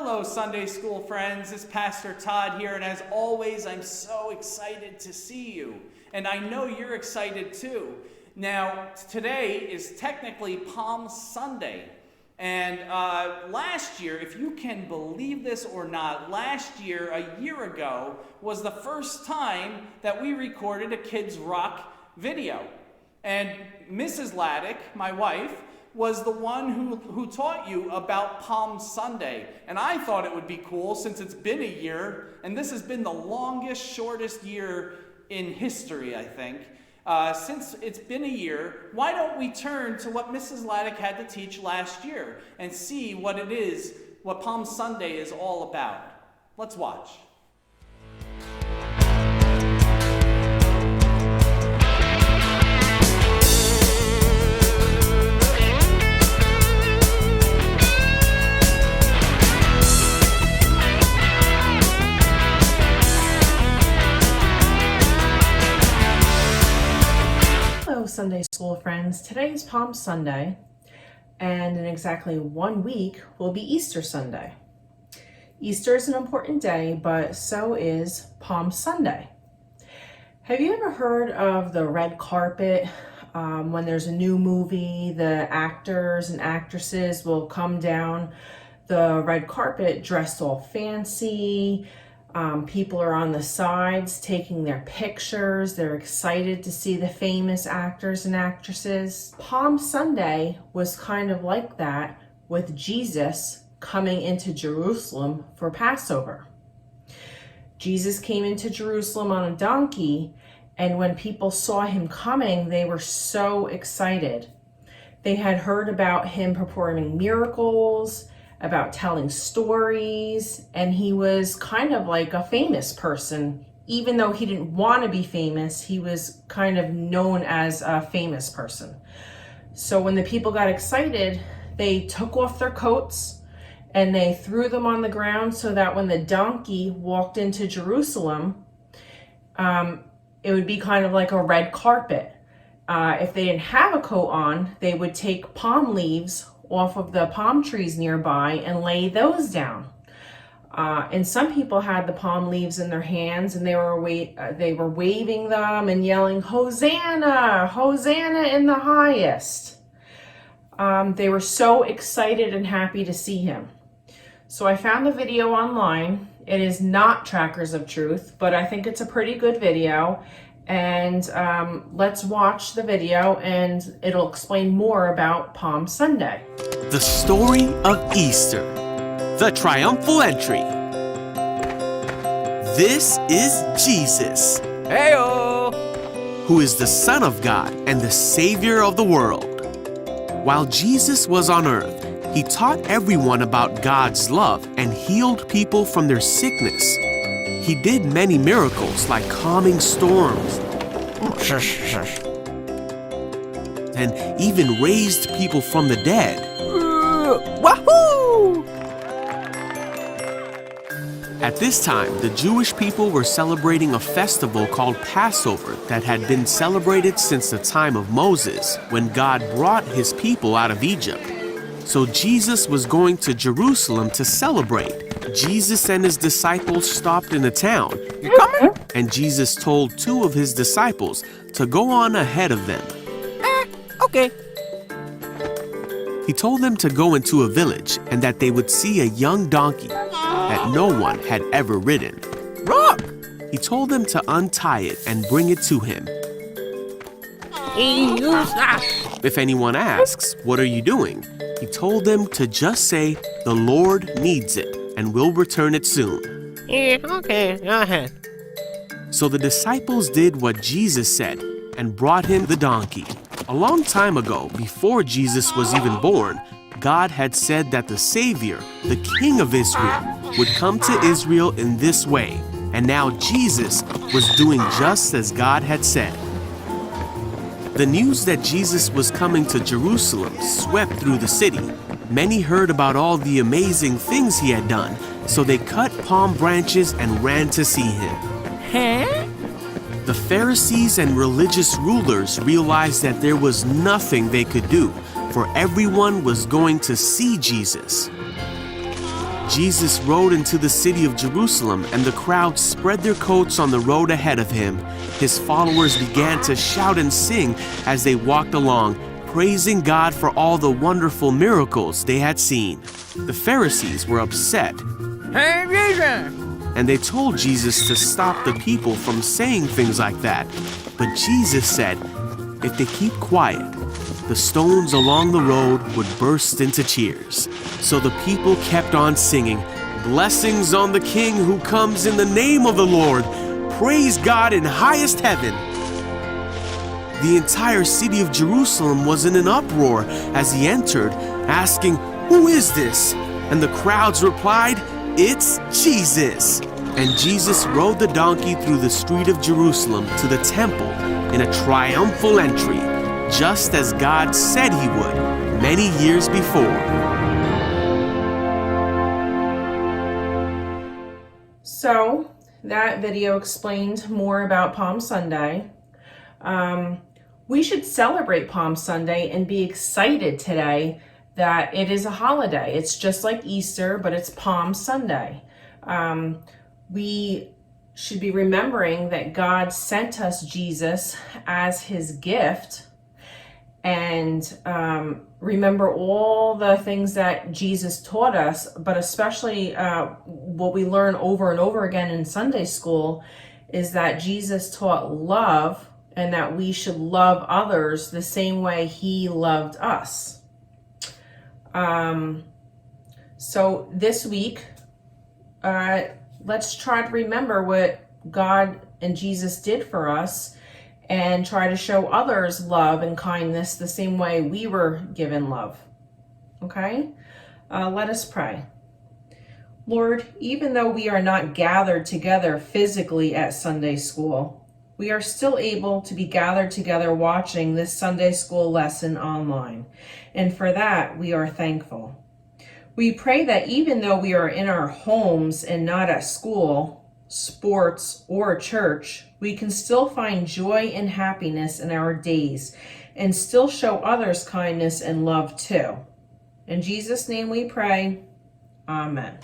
Hello, Sunday school friends. It's Pastor Todd here, and as always, I'm so excited to see you. And I know you're excited too. Now, today is technically Palm Sunday. And last year, if you can believe this or not, last year, a year ago, was the first time that we recorded a Kids Rock video. And Mrs. Laddick, my wife, was the one who taught you about Palm Sunday. And I thought it would be cool since it's been a year, and this has been the longest, shortest year in history, I think. Since it's been a year, why don't we turn to what Mrs. Laddick had to teach last year and see what it is, what Palm Sunday is all about. Let's watch. Sunday school friends. Today is Palm Sunday, and in exactly 1 week will be Easter Sunday. Easter is an important day, but so is Palm Sunday. Have you ever heard of the red carpet? When there's a new movie, the actors and actresses will come down the red carpet dressed all fancy. People are on the sides taking their pictures. They're excited to see the famous actors and actresses. Palm Sunday was kind of like that, with Jesus coming into Jerusalem for Passover. Jesus came into Jerusalem on a donkey, and when people saw him coming, they were so excited. They had heard about him performing miracles, about telling stories, and he was kind of like a famous person. Even though he didn't want to be famous, he was kind of known as a famous person. So when the people got excited, they took off their coats and they threw them on the ground so that when the donkey walked into Jerusalem, it would be kind of like a red carpet. If they didn't have a coat on, they would take palm leaves off of the palm trees nearby and lay those down. And some people had the palm leaves in their hands, and they were waving them and yelling, "Hosanna! Hosanna in the highest!" They were so excited and happy to see him. So I found the video online. It is not Trackers of Truth, but I think it's a pretty good video. And let's watch the video, and it'll explain more about Palm Sunday. The story of Easter, the triumphal entry. This is Jesus, Heyo! who is the Son of God and the Savior of the world. While Jesus was on earth, he taught everyone about God's love and healed people from their sickness. He did many miracles like calming storms and even raised people from the dead. Wahoo! At this time, the Jewish people were celebrating a festival called Passover that had been celebrated since the time of Moses, when God brought his people out of Egypt. So Jesus was going to Jerusalem to celebrate. Jesus and his disciples stopped in a town. You coming? And Jesus told 2 of his disciples to go on ahead of them. Okay. He told them to go into a village and that they would see a young donkey that no one had ever ridden. Rock! He told them to untie it and bring it to him. If anyone asks, "What are you doing?" he told them to just say, "The Lord needs it, and we'll return it soon." Okay, go ahead. So the disciples did what Jesus said and brought him the donkey. A long time ago, before Jesus was even born, God had said that the Savior, the King of Israel, would come to Israel in this way. And now Jesus was doing just as God had said. The news that Jesus was coming to Jerusalem swept through the city. Many heard about all the amazing things he had done, so they cut palm branches and ran to see him. Huh? The Pharisees and religious rulers realized that there was nothing they could do, for everyone was going to see Jesus. Jesus rode into the city of Jerusalem, and the crowd spread their coats on the road ahead of him. His followers began to shout and sing as they walked along, praising God for all the wonderful miracles they had seen. The Pharisees were upset, Hey, Jesus! and they told Jesus to stop the people from saying things like that. But Jesus said, if they keep quiet, the stones along the road would burst into cheers. So the people kept on singing, blessings on the King who comes in the name of the Lord. Praise God in highest heaven. The entire city of Jerusalem was in an uproar as he entered, asking, who is this? And the crowds replied, it's Jesus. And Jesus rode the donkey through the street of Jerusalem to the temple in a triumphal entry, just as God said he would many years before. So that video explained more about Palm Sunday. We should celebrate Palm Sunday and be excited today that it is a holiday. It's just like Easter, but it's Palm Sunday. We should be remembering that God sent us Jesus as his gift, and remember all the things that Jesus taught us, but especially what we learn over and over again in Sunday school is that Jesus taught love, and that we should love others the same way he loved us. So this week, let's try to remember what God and Jesus did for us and try to show others love and kindness the same way we were given love. Okay? Let us pray. Lord, even though we are not gathered together physically at Sunday school, we are still able to be gathered together watching this Sunday school lesson online. And for that, we are thankful. We pray that even though we are in our homes and not at school, sports, or church, we can still find joy and happiness in our days and still show others kindness and love too. In Jesus' name we pray. Amen.